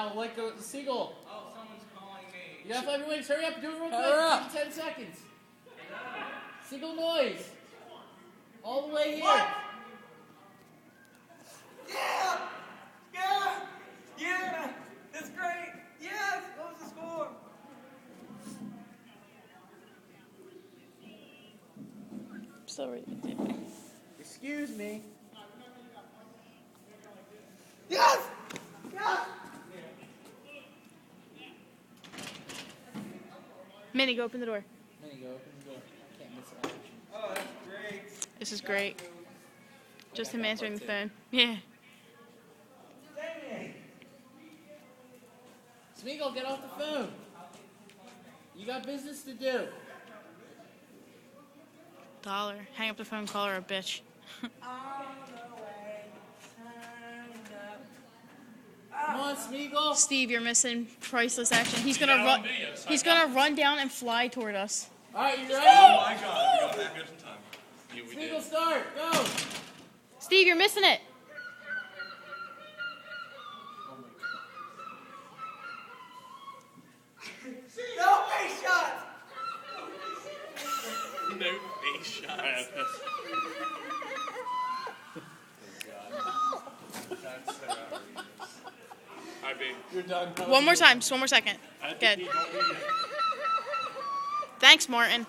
Now, let go with the seagull. Oh, someone's calling me. You gotta flap your wings. Hurry up. Do it real quick. Hurry up. 10 seconds. Seagull noise. All the way here. What? Yeah! Yeah! Yeah! That's great! Yes! What was the score? Sorry. Excuse me. Yes! Yes! Minnie, go open the door. There you go. Open the door. I can't miss an action. Oh, that's great. This is great. Just him answering the phone. Yeah. Dang it. Smeagol, get off the phone. You got business to do. Dollar. Hang up the phone, call her a bitch. Come on, Smeagol. Steve, you're missing priceless action. He's gonna run. He's gonna run down and fly toward us. All right, you ready? Oh my God, we got that just in time. Yeah, we Smeagol, did. start. Go. Steve, you're missing it. No face shots! No face shots. That's so outrageous. Hi, babe. You're done. One more time. Just one more second. Good. Thanks, Martin.